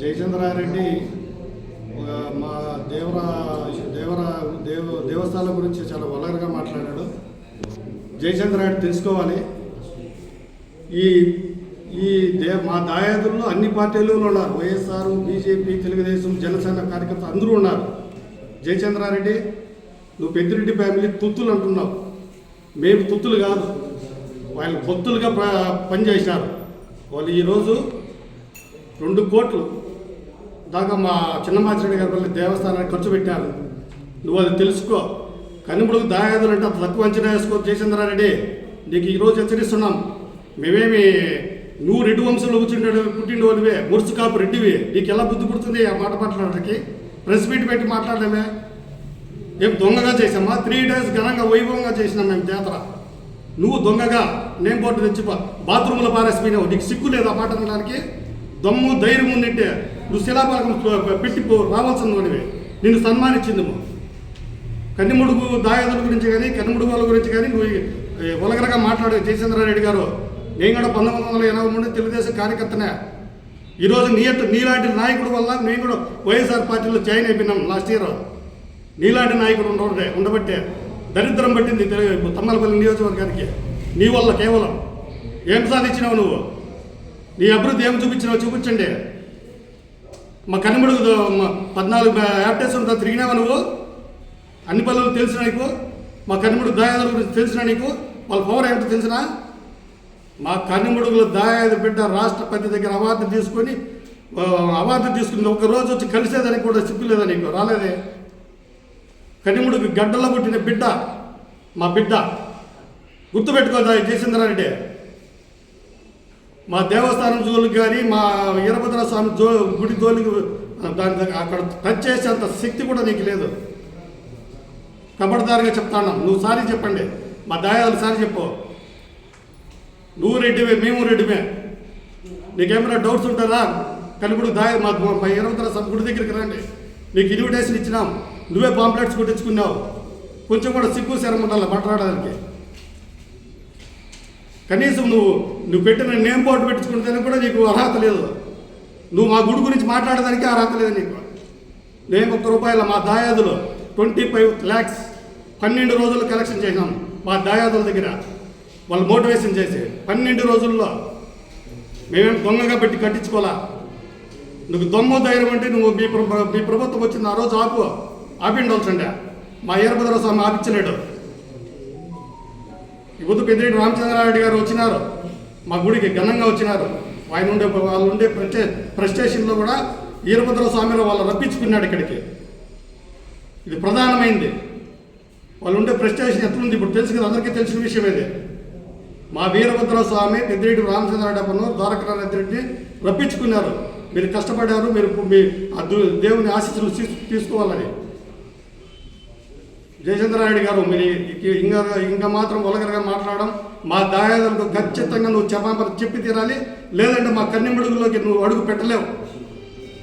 జయచంద్రారెడ్డి మా దేవస్థానం గురించి చాలా వల్గర్గా మాట్లాడాడు. జయచంద్రారెడ్డి తెలుసుకోవాలి, మా దాయాదుల్లో అన్ని పార్టీలు ఉన్నారు. వైఎస్ఆర్, బీజేపీ, తెలుగుదేశం, జనసేన కార్యకర్తలు అందరూ ఉన్నారు. జయచంద్రారెడ్డి, నువ్వు పెద్దిరెడ్డి ఫ్యామిలీ తుత్తులు అంటున్నావు. మేము తుత్తులు కాదు, వాళ్ళు భక్తులుగా పనిచేసినారు. వాళ్ళు ఈరోజు 2 కోట్లు దాకా మా చిన్నమాచిరెడ్డి గారి పల్లి దేవస్థానానికి ఖర్చు పెట్టారు. నువ్వు అది తెలుసుకో. కన్నిముడుకు దాయాదులు అంటే అంత తక్కువ అంచనా వేసుకో. జయచంద్రారెడ్డి, నీకు ఈరోజు హెచ్చరిస్తున్నాం. మేమేమి నువ్వు రెడ్డి వంశంలో పుట్టిండు వాళ్ళవే, మురుసు కాపు రెడ్డివి. నీకు ఎలా బుద్ధి పుడుతుంది ఆ మాట మాట్లాడడానికి? ప్రెస్ మీట్ పెట్టి మాట్లాడలేమే. ఏం దొంగగా చేసామా? 3 days ఘనంగా వైభవంగా చేసినాం మేము జాతర. నువ్వు దొంగగా నేమ్ బోర్డు తెచ్చి బాత్రూంలో పారేసిపోయినావు. నీకు సిగ్గు లేదు ఆ మాట అనడానికి? దమ్ము ధైర్యం ఉండింటే నువ్వు శిలాపాలకం పెట్టిపో రావాల్సిన వాడివి. నిన్ను సన్మానించింది. కన్నిముడుగు దాయాదుల గురించి కానీ కన్నిముడుగు వాళ్ళ గురించి కానీ నువ్వు వలగరగా మాట్లాడే జయచంద్రారెడ్డి గారు. నేను కూడా 1983 తెలుగుదేశం కార్యకర్తనే. ఈరోజు నీలాంటి నాయకుడు వల్ల నేను కూడా వైఎస్ఆర్ పార్టీలో జాయిన్ అయిపోయినాం లాస్ట్ ఇయర్. నీలాంటి నాయకుడు ఉండబట్టే దరిద్రం పట్టింది తమ్మలపల్లి నియోజకవర్గానికి. నీ వల్ల కేవలం ఏం సాధించినావు నువ్వు? నీ అభివృద్ధి ఏం చూపించినావు? చూపించండి. మా కన్నిముడుగు 14 యాప్టేషన్తో తిరిగినావా నువ్వు? అన్ని పనులు తెలిసిన నీకు? మా కన్నిముడుగు దాయాదుల గురించి తెలిసిన నీకు? వాళ్ళ పవర్ ఏమిటో తెలిసినా? మా కన్నిముడుగుల దాయాది బిడ్డ రాష్ట్రపతి దగ్గర అవార్డు తీసుకుని ఒకరోజు వచ్చి కలిసేదానికి కూడా సిగ్గులేదా నీకు? రాలేదే. కన్నిముడుగు గడ్డల్లో పుట్టిన బిడ్డ మా బిడ్డ. గుర్తుపెట్టుకోదా జయచంద్రారెడ్డి? మా దేవస్థానం జోలికి కానీ మా వీరభద్ర స్వామి గుడి జోలికి దాని అక్కడ టచ్ చేసేంత శక్తి కూడా నీకు లేదు. కబడ్దారుగా చెప్తాను. నువ్వు సారీ చెప్పండి. మా దాయాదులు సారీ చెప్పు. నువ్వు రెడ్డివే, మేము రెడ్డిమే. నీకేమైనా డౌట్స్ ఉంటారా? కన్నిముడుగు మా వీరభద్ర స్వామి గుడి దగ్గరికి రండి. నీకు ఇన్విటేషన్ ఇచ్చినాం. నువ్వే పాంప్లెట్స్ కొట్టించుకున్నావు. కొంచెం కూడా సిగ్గు శరం ఉండాలి మాట్లాడడానికి. కనీసం నువ్వు పెట్టిన నేమ్ బోర్డు పెట్టించుకునేదానికి కూడా నీకు అర్హత లేదు. నువ్వు మా గుడి గురించి మాట్లాడేదానికి అర్హత లేదు నీకు. నేను ₹1 మా దాయాదులు 25 lakhs 12 రోజులు కలెక్షన్ చేసినాం మా దాయాదుల దగ్గర. వాళ్ళు మోటివేషన్ చేసి 12 రోజుల్లో మేమేం దొంగగా పెట్టి కట్టించుకోవాలా. నువ్వు దొంగ ధైర్యం అంటే నువ్వు మీ ప్రభుత్వం వచ్చింది ఆ రోజు ఆపిండవలసిండే. మా వీరభద్ర స్వామి ఆపించలేడు. ఇప్పుడు పెద్దిరెడ్డి రామచంద్రారెడ్డి గారు వచ్చినారు, మా గుడికి ఘనంగా వచ్చినారు. వాళ్ళు ఉండే ప్రెస్టేషన్లో కూడా వీరభద్ర స్వామిలో వాళ్ళు రప్పించుకున్నాడు ఇక్కడికి. ఇది ప్రధానమైంది. వాళ్ళు ఉండే ప్రెస్టేషన్ ఎట్లుంది ఇప్పుడు తెలుసు కదా, అందరికీ తెలిసిన విషయం ఇది. మా వీరభద్ర స్వామి పెద్దిరెడ్డి రామచంద్రారెడ్డి అప్పను ద్వారకానాథరెడ్డిని రప్పించుకున్నారు. మీరు కష్టపడారు, మీరు మీ దేవుని ఆశీస్సులు తీసుకోవాలని. జయచంద్రారెడ్డి గారు, మీరు ఇంకా మాత్రం వలగరగా మాట్లాడడం మా దాయాదులకు ఖచ్చితంగా నువ్వు చెప్పి తీరాలి. లేదంటే మా కన్నిముడుగులోకి నువ్వు అడుగు పెట్టలేవు.